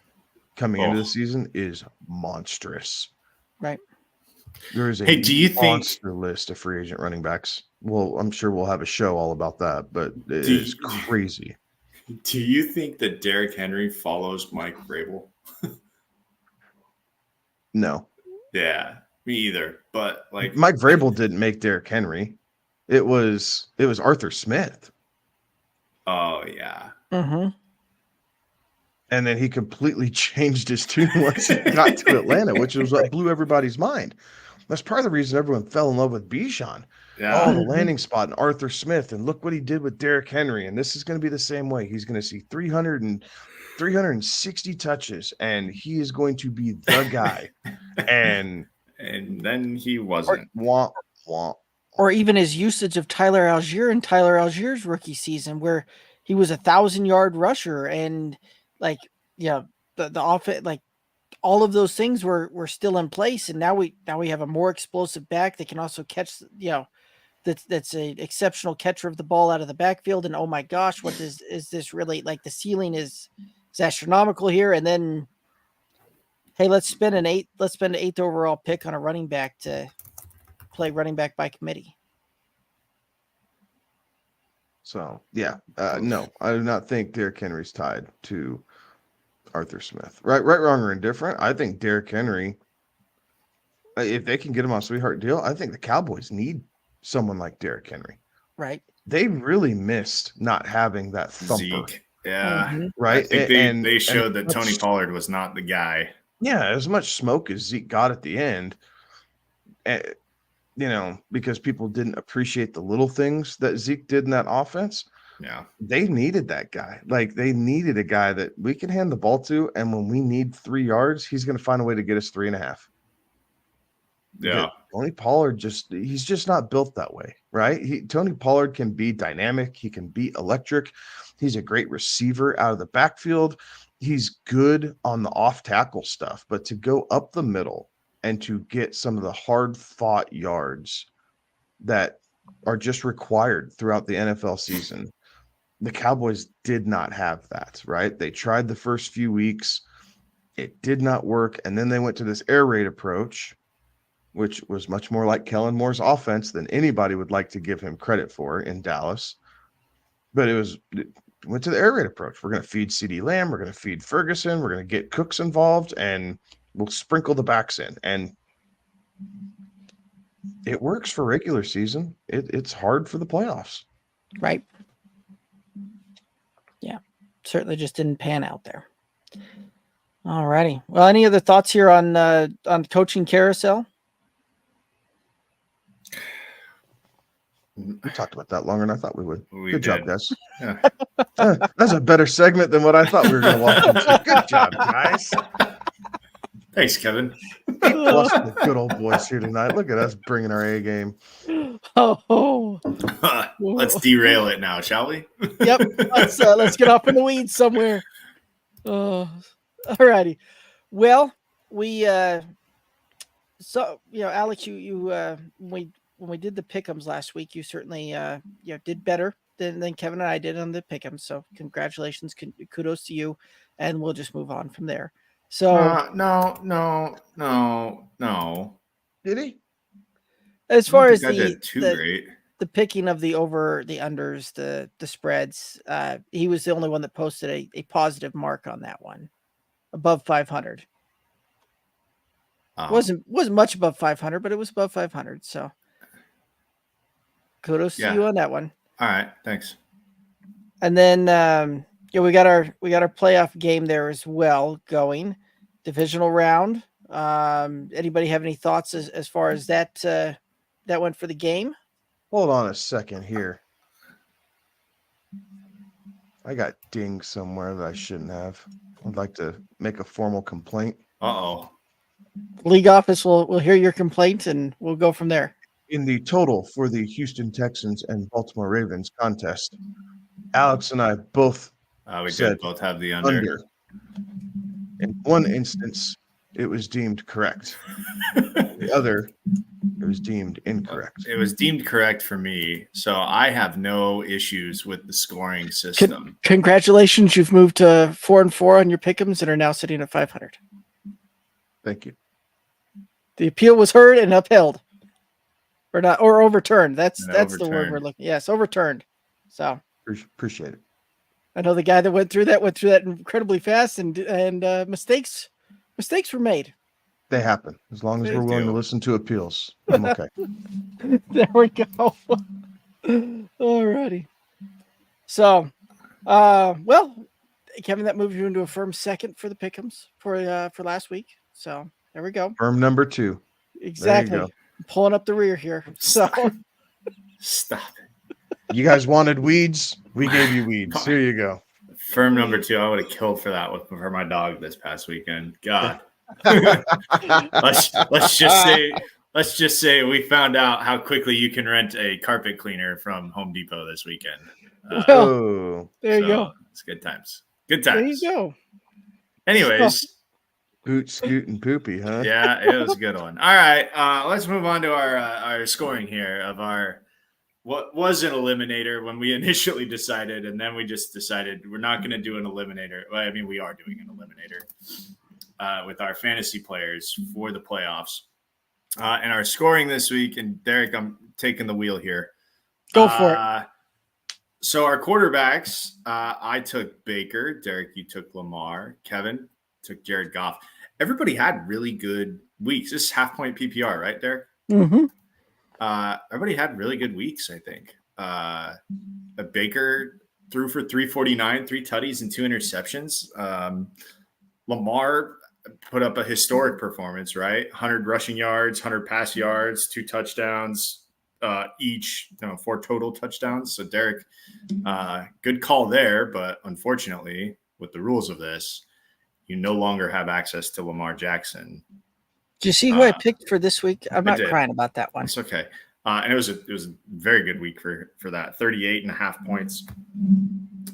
coming into the season is monstrous. Right. There is a monster list of free agent running backs. Well, I'm sure we'll have a show all about that, but it's crazy. Do you think that Derrick Henry follows Mike Vrabel? No. Yeah, me either. But like Mike Vrabel didn't make Derrick Henry. It was Arthur Smith. Oh yeah. Mm-hmm. And then he completely changed his tune once he got to Atlanta, which was what blew everybody's mind. That's part of the reason everyone fell in love with Bijan. Yeah. Oh, the landing spot and Arthur Smith. And look what he did with Derrick Henry. And this is going to be the same way. He's going to see 360 touches, and he is going to be the guy. And then he wasn't. Or even his usage of Tyler Algier in Tyler Algier's rookie season, where he was 1,000-yard rusher, and the offense, all of those things were still in place, and now we have a more explosive back that can also catch, that's a exceptional catcher of the ball out of the backfield. And oh my gosh, what is this really like? The ceiling is astronomical here. And then, hey, let's spend an 8th overall pick on a running back to play running back by committee. So yeah, no, I do not think Derrick Henry's tied to Arthur Smith. Right, wrong, or indifferent. I think Derrick Henry, if they can get him on a sweetheart deal, I think the Cowboys need someone like Derrick Henry. Right. They really missed not having that thumper. Zeke. Yeah. Mm-hmm. Right. I think they showed that Tony Pollard was not the guy. Yeah, as much smoke as Zeke got at the end, because people didn't appreciate the little things that Zeke did in that offense. Yeah. They needed that guy. Like, they needed a guy that we can hand the ball to, and when we need 3 yards, he's going to find a way to get us 3.5. Yeah. Tony Pollard he's just not built that way, right? Tony Pollard can be dynamic. He can be electric. He's a great receiver out of the backfield. He's good on the off tackle stuff, but to go up the middle and to get some of the hard fought yards that are just required throughout the NFL season, the Cowboys did not have that, right? They tried the first few weeks. It did not work. And then they went to this air raid approach, which was much more like Kellen Moore's offense than anybody would like to give him credit for in Dallas. But it went to the air raid approach. We're going to feed CeeDee Lamb. We're going to feed Ferguson. We're going to get Cooks involved, and we'll sprinkle the backs in. And it works for regular season. It's hard for the playoffs. Right. Yeah. Certainly just didn't pan out there. All righty. Well, any other thoughts here on coaching carousel? We talked about that longer than I thought we would. Good job, guys. Yeah. That's a better segment than what I thought we were going to walk into. Good job, guys. Thanks, Kevin. Plus the good old boys here tonight. Look at us bringing our A game. Oh. Let's derail it now, shall we? Yep. Let's get off in the weeds somewhere. All righty. Well, we Alex, when we did the pick'ems last week, you certainly did better than Kevin and I did on the pick'ems. So congratulations, kudos to you, and we'll just move on from there. So no. Did he? As far as the picking of the over, the unders, the spreads, he was the only one that posted a positive mark on that one, above 500. Wasn't much above 500, but it was above 500. So kudos to you on that one. All right, thanks. And then we got our playoff game there as well going. Divisional round. Anybody have any thoughts as far as that went for the game? Hold on a second here. I got dinged somewhere that I shouldn't have. I'd like to make a formal complaint. Uh-oh. League office will hear your complaint, and we'll go from there. In the total for the Houston Texans and Baltimore Ravens contest, Alex and I both did both have the under. In one instance, it was deemed correct. The other, it was deemed incorrect. It was deemed correct for me, so I have no issues with the scoring system. Congratulations, you've moved to 4-4 on your pick'ems and are now sitting at 500. Thank you. The appeal was heard and upheld, or overturned. That's the word we're looking. Yes, overturned. So appreciate it. I know the guy that went through that incredibly fast, and mistakes were made. They happen. As long as we're willing to listen to appeals, I'm okay. There we go. All righty. So, Kevin, that moved you into a firm second for the pick'ems for last week. So there we go. Firm number 2. Exactly. Pulling up the rear here. So stop it. You guys wanted weeds. We gave you weeds. Here you go. Firm number 2. I would have killed for that for my dog this past weekend. God. let's just say we found out how quickly you can rent a carpet cleaner from Home Depot this weekend. There you go. It's good times. Good times. There you go. Anyways, Poot, scoot, and poopy, huh? Yeah, it was a good one. All right, let's move on to our scoring here of our what was an eliminator when we initially decided, and then we just decided we're not going to do an eliminator. Well, I mean, we are doing an eliminator with our fantasy players for the playoffs. And our scoring this week, and Derek, I'm taking the wheel here. Go for it. So our quarterbacks, I took Baker. Derek, you took Lamar. Kevin took Jared Goff. Everybody had really good weeks. This is half-point PPR, right, Derek? Mm-hmm. Everybody had really good weeks, I think. Baker threw for 349, 3 tutties, and 2 interceptions. Lamar put up a historic performance, right? 100 rushing yards, 100 pass yards, 2 touchdowns each, 4 total touchdowns. So, Derek, good call there. But unfortunately, with the rules of this, you no longer have access to Lamar Jackson. Did you see who I picked for this week? I'm not did. crying about that one. It's okay. And it was a very good week for that, 38.5 points.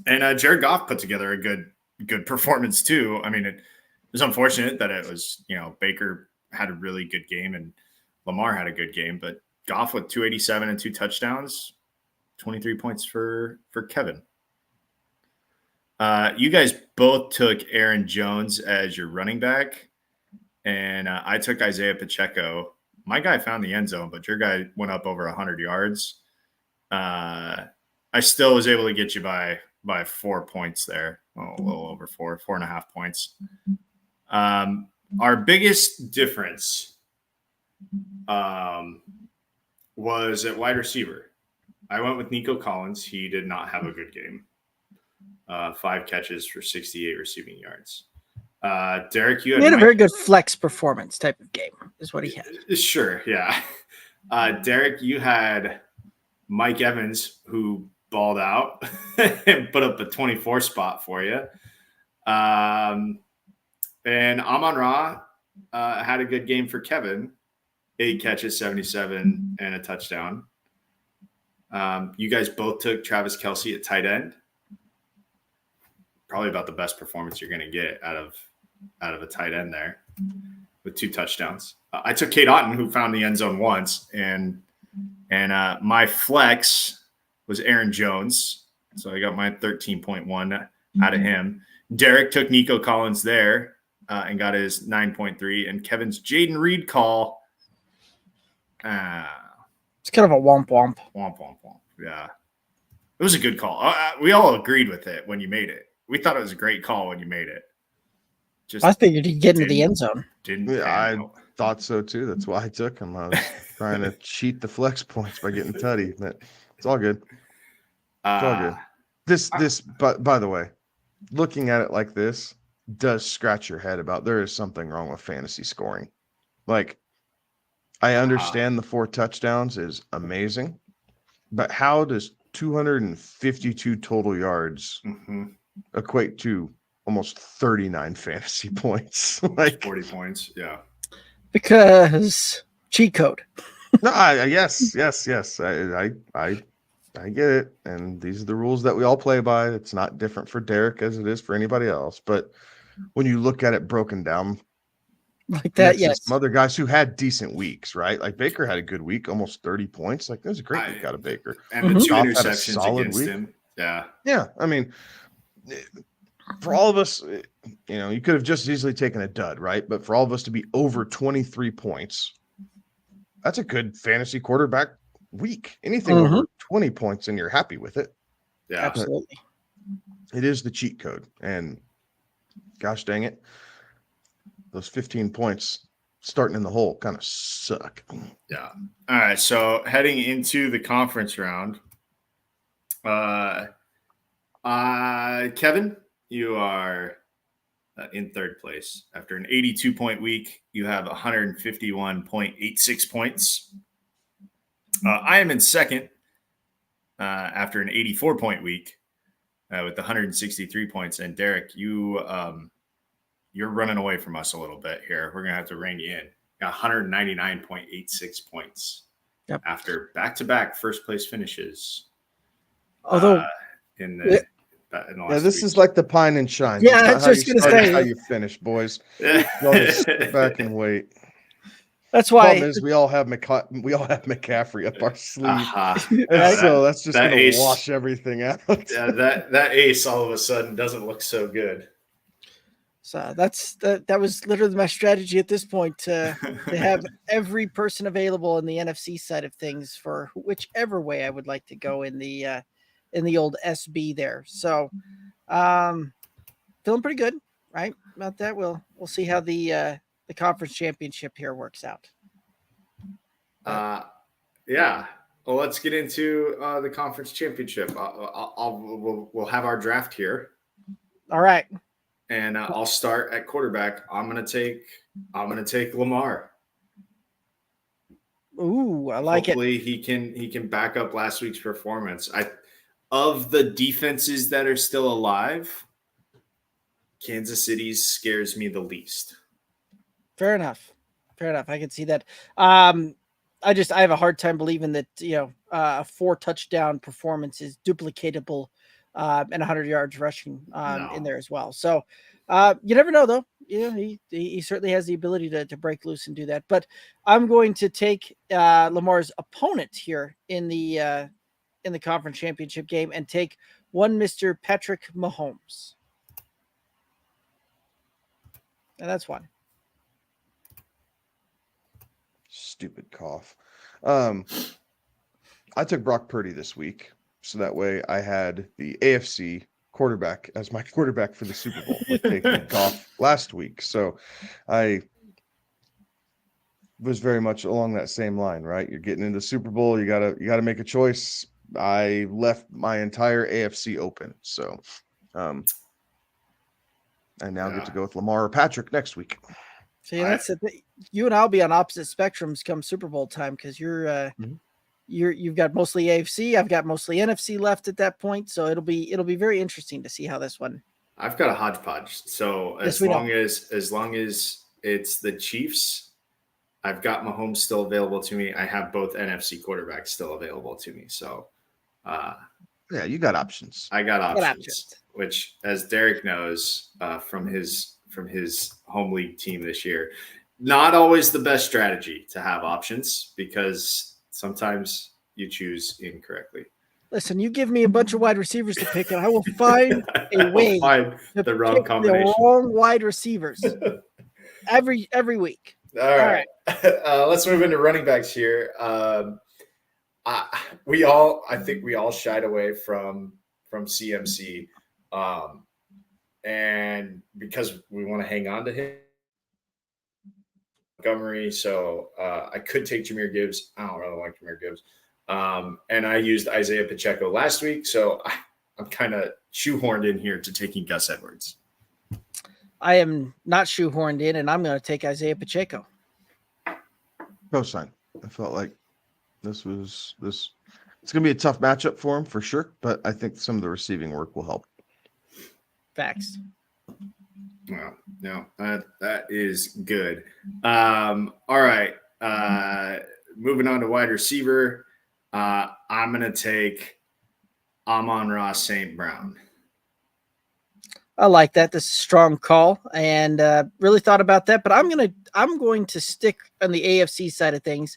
And Jared Goff put together a good performance too. I mean, it was unfortunate that it was, Baker had a really good game and Lamar had a good game, but Goff with 287 and 2 touchdowns, 23 points for Kevin. You guys both took Aaron Jones as your running back, and I took Isaiah Pacheco. My guy found the end zone, but your guy went up over 100 yards. I still was able to get you by 4 points there. Oh, a little over 4.5 points. Our biggest difference was at wide receiver. I went with Nico Collins. He did not have a good game. 5 catches for 68 receiving yards. Derek, you had a very good flex performance type of game is what he had. Sure, yeah. Derek, you had Mike Evans, who balled out and put up a 24 spot for you. And Amon-Ra had a good game for Kevin. 8 catches, 77, and a touchdown. You guys both took Travis Kelce at tight end. Probably about the best performance you're going to get out of a tight end there with 2 touchdowns. I took Kate Otten, who found the end zone once, and my flex was Aaron Jones. So I got my 13.1 out of him. Derek took Nico Collins there and got his 9.3, and Kevin's Jaden Reed call. It's kind of a womp womp. Womp womp womp. Yeah. It was a good call. We all agreed with it when you made it. We thought it was a great call when you made it. I figured he'd get into the end zone. I thought so too. That's why I took him. I was trying to cheat the flex points by getting tutty, but it's all good. It's all good. This, but by the way, looking at it like this does scratch your head about there is something wrong with fantasy scoring. Like, I understand the 4 touchdowns is amazing, but how does 252 total yards equate to almost 39 fantasy points? Like 40 points, yeah. Because cheat code. No, yes. I get it, and these are the rules that we all play by. It's not different for Derek as it is for anybody else. But when you look at it broken down like that, yes, some other guys who had decent weeks, right? Like Baker had a good week, almost 30 points. Like that was a great week out of Baker, and the 2 interceptions against him. Yeah. I mean, for all of us, you could have just easily taken a dud, right? But for all of us to be over 23 points, that's a good fantasy quarterback week. Anything over 20 points and you're happy with it. Yeah, absolutely. It is the cheat code. And gosh dang it, those 15 points starting in the hole kind of suck. Yeah. All right. So heading into the conference round, Kevin, you are in 3rd place. After an 82-point week, you have 151.86 points. I am in 2nd after an 84-point week with 163 points. And Derek, you're running away from us a little bit here. We're going to have to rein you in. Got 199.86 points after back-to-back first-place finishes. Although in the in the Yeah, last this week. is like the pine and shine. Yeah, It's not that's how you just gonna start, it's say. how you finish, boys. Yeah. Y'all just sit back and wait. That's Problem why. is, we all have McCaffrey up our sleeve, and Right? so that's just that gonna ace- wash everything out. Yeah, that ace all of a sudden doesn't look so good. So that was literally my strategy at this point to have every person available in the NFC side of things for whichever way I would like to go in the old SB there. So feeling pretty good, right? About that. We'll see how the conference championship here works out. Yeah. Well, let's get into the conference championship. We'll have our draft here, All right. and I'll start at quarterback. I'm gonna take Lamar. Ooh, I like Hopefully he can back up last week's performance. Of the defenses that are still alive, Kansas City scares me the least. Fair enough. I can see that. I have a hard time believing that a 4 touchdown performance is duplicatable, and 100 yards rushing in there as well. So you never know though. He certainly has the ability to break loose and do that. But I'm going to take Lamar's opponent here in the conference championship game and take one Mr. Patrick Mahomes, and that's one. Stupid cough. I took Brock Purdy this week, so that way I had the AFC quarterback as my quarterback for the Super Bowl with taking Goff last week. So I was very much along that same line, right? You're getting into the Super Bowl, you gotta make a choice. I left my entire AFC open, so I now get to go with Lamar or Patrick next week. See, that's it. You and I'll be on opposite spectrums come Super Bowl time because you've got mostly AFC, I've got mostly NFC left at that point, so it'll be very interesting to see how this one. I've got a hodgepodge. So as long as it's the Chiefs, I've got Mahomes still available to me. I have both NFC quarterbacks still available to me. So yeah, you got options. I got options, which, as Derek knows from his home league team this year, not always the best strategy to have options because sometimes you choose incorrectly. Listen, you give me a bunch of wide receivers to pick, and I will find a way to the wrong combination, the wrong wide receivers every week. All right. Let's move into running backs here. I think we all shied away from CMC, and because we want to hang on to him, Montgomery. So I could take Jahmyr Gibbs. I don't really like Jahmyr Gibbs. And I used Isaiah Pacheco last week, so I'm kind of shoehorned in here to taking Gus Edwards. I am not shoehorned in, and I'm going to take Isaiah Pacheco. Cosign. I felt like it's going to be a tough matchup for him for sure, but I think some of the receiving work will help. Facts. Well, no, that is good. All right. Moving on to wide receiver. I'm going to take Amon-Ra St. Brown. I like that. This is a strong call, and really thought about that. But I'm going to stick on the AFC side of things,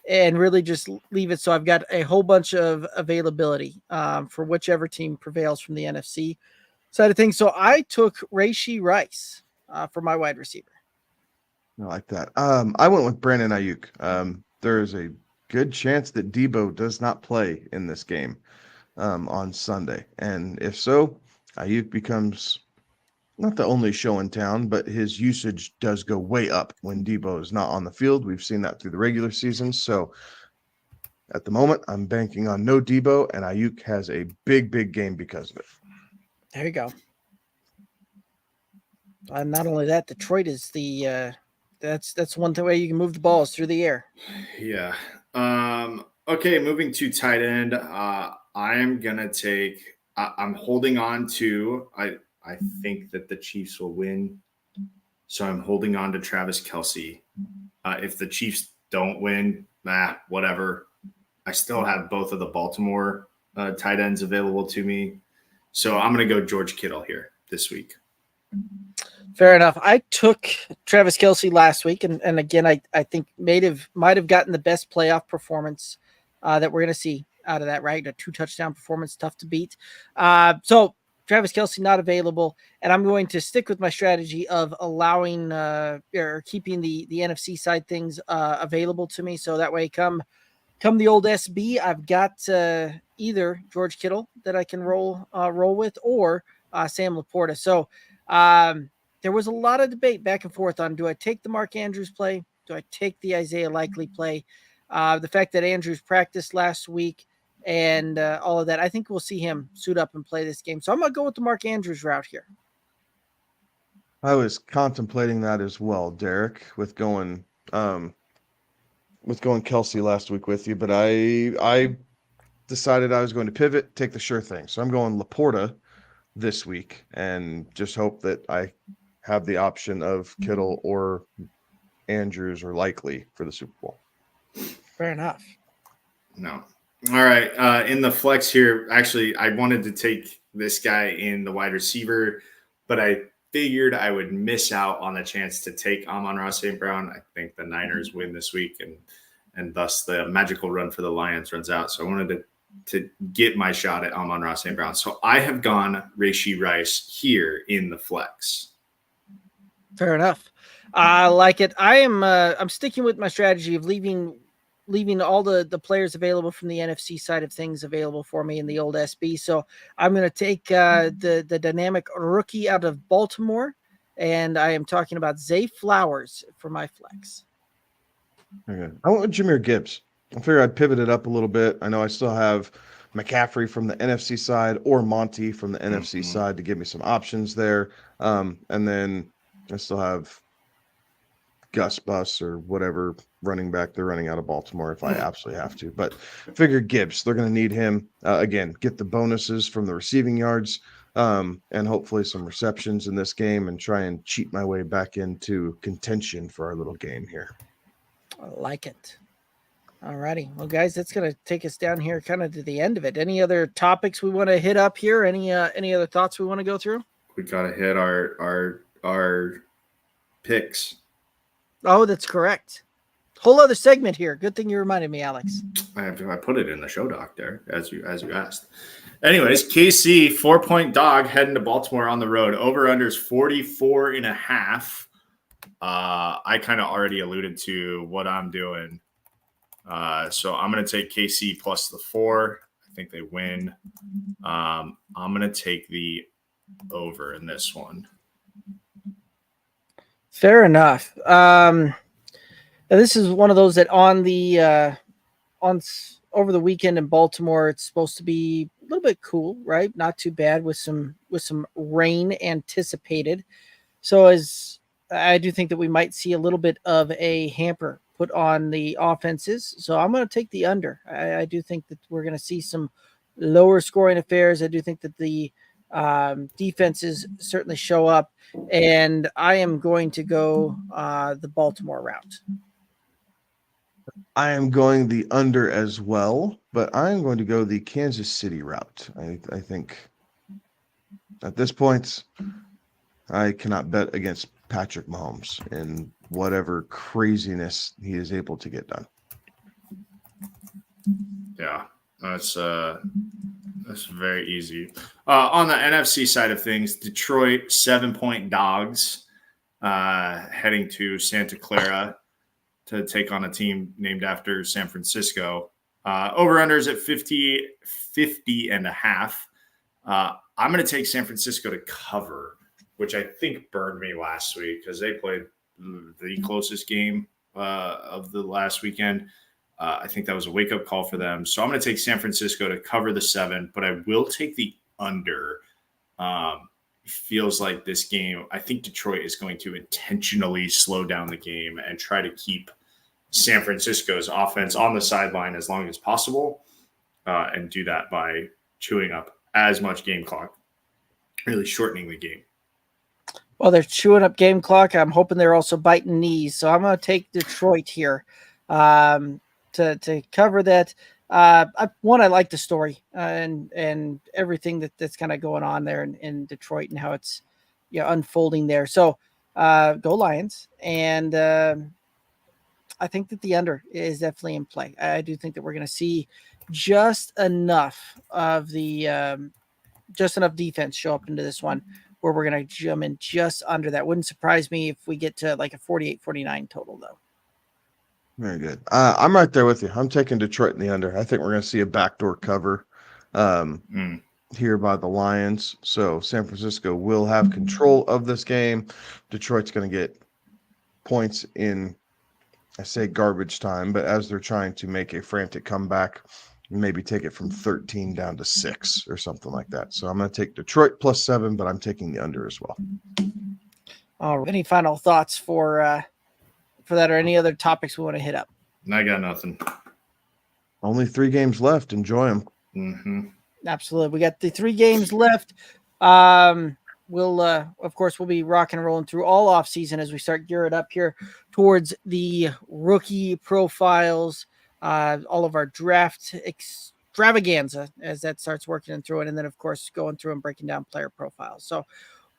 and really just leave it so I've got a whole bunch of availability for whichever team prevails from the NFC side of things. So I took Rashee Rice for my wide receiver. I like that. I went with Brandon Ayuk. There is a good chance that Debo does not play in this game on Sunday. And if so, Ayuk becomes not the only show in town, but his usage does go way up when Debo is not on the field. We've seen that through the regular season. So at the moment, I'm banking on no Debo, and Ayuk has a big game because of it. There you go. And not only that, Detroit is the that's one way you can move the balls through the air. Yeah. Okay, moving to tight end. I'm holding on to I think that the Chiefs will win. So I'm holding on to Travis Kelce. If the Chiefs don't win, whatever. I still have both of the Baltimore tight ends available to me. So I'm going to go George Kittle here this week. Fair enough. I took Travis Kelce last week, and again, I think might have gotten the best playoff performance that we're going to see out of that, right? A 2-touchdown performance, tough to beat. So Travis Kelce not available, and I'm going to stick with my strategy of allowing or keeping the NFC side things available to me, so that way come the old SB, I've got either George Kittle that I can roll with, or Sam Laporta. So there was a lot of debate back and forth on, do I take the Mark Andrews play? Do I take the Isaiah Likely play? The fact that Andrews practiced last week and all of that, I think we'll see him suit up and play this game. So I'm going to go with the Mark Andrews route here. I was contemplating that as well, Derek, with going Kelsey last week with you, but I decided I was going to pivot, take the sure thing. So I'm going Laporta this week and just hope that I have the option of Kittle or Andrews or Likely for the Super Bowl. Fair enough. No. All right. In the flex here, actually, I wanted to take this guy in the wide receiver, but I figured I would miss out on the chance to take Amon-Ra St. Brown. I think the Niners win this week, and thus the magical run for the Lions runs out. So I wanted to get my shot at Amon-Ra St. Brown. So I have gone Rashee Rice here in the flex. Fair enough. I like it. I'm sticking with my strategy of leaving all the players available from the NFC side of things available for me in the old SB. So I'm going to take the dynamic rookie out of Baltimore, and I am talking about Zay Flowers for my flex. Okay. I went with Jahmyr Gibbs. I figured I'd pivot it up a little bit. I know I still have McCaffrey from the NFC side or Monty from the NFC side to give me some options there. And then I still have Gus Bus or whatever running back they're running out of Baltimore if I absolutely have to. But figure Gibbs, they're going to need him. Again, get the bonuses from the receiving yards and hopefully some receptions in this game and try and cheat my way back into contention for our little game here. I like it. All righty. Well, guys, that's going to take us down here kind of to the end of it. Any other topics we want to hit up here? Any other thoughts we want to go through? We got to hit our picks. Oh, that's correct. Whole other segment here. Good thing you reminded me, Alex. I put it in the show doc there as you asked. Anyways, KC 4-point dog heading to Baltimore on the road. Over under is 44.5. I kind of already alluded to what I'm doing. So I'm going to take KC plus the 4. I think they win. I'm going to take the over in this one. Fair enough. This is one of those that on the over the weekend in Baltimore, it's supposed to be a little bit cool, right? Not too bad with some rain anticipated. So as I do think that we might see a little bit of a hamper put on the offenses. So I'm going to take the under. I do think that we're going to see some lower scoring affairs. I do think that the defenses certainly show up, and I am going to go the Baltimore route. I am going the under as well, but I am going to go the Kansas City route. I think at this point, I cannot bet against Patrick Mahomes in whatever craziness he is able to get done. Yeah, that's very easy. On the NFC side of things, Detroit 7-point dogs heading to Santa Clara to take on a team named after San Francisco. Over-unders at 50.5. I'm going to take San Francisco to cover, which I think burned me last week because they played the closest game of the last weekend. I think that was a wake-up call for them. So I'm going to take San Francisco to cover the 7, but I will take the under. Feels like this game, I think Detroit is going to intentionally slow down the game and try to keep San Francisco's offense on the sideline as long as possible and do that by chewing up as much game clock, really shortening the game. Well, they're chewing up game clock. I'm hoping they're also biting knees. So I'm going to take Detroit here to cover that. I like the story and everything that's kind of going on there in Detroit and how it's unfolding there. So go Lions, and I think that the under is definitely in play. I do think that we're going to see just enough of the just enough defense show up into this one where we're going to jump in just under that. Wouldn't surprise me if we get to like a 48-49 total, though. Very good. I'm right there with you. I'm taking Detroit in the under. I think we're going to see a backdoor cover here by the Lions. So San Francisco will have control of this game. Detroit's going to get points in, I say garbage time, but as they're trying to make a frantic comeback, maybe take it from 13 down to 6 or something like that. So I'm going to take Detroit +7, but I'm taking the under as well. Any final thoughts for that, or any other topics we want to hit up? I got nothing. Only 3 games left. Enjoy them. Mm-hmm. Absolutely. We got the 3 games left. We'll of course we'll be rocking and rolling through all off season as we start gearing up here towards the rookie profiles, all of our draft extravaganza as that starts working through it, and then of course going through and breaking down player profiles. So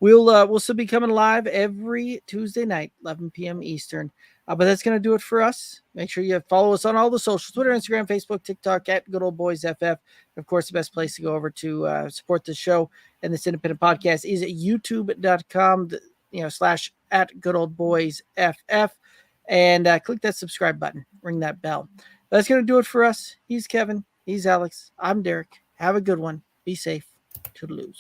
we'll still be coming live every Tuesday night, 11 p.m. Eastern. But that's going to do it for us. Make sure you follow us on all the socials, Twitter, Instagram, Facebook, TikTok, at Good Old Boys FF. Of course, the best place to go over to support the show and this independent podcast is at youtube.com, / at Good Old Boys FF. And click that subscribe button. Ring that bell. That's going to do it for us. He's Kevin. He's Alex. I'm Derek. Have a good one. Be safe. Toodaloo.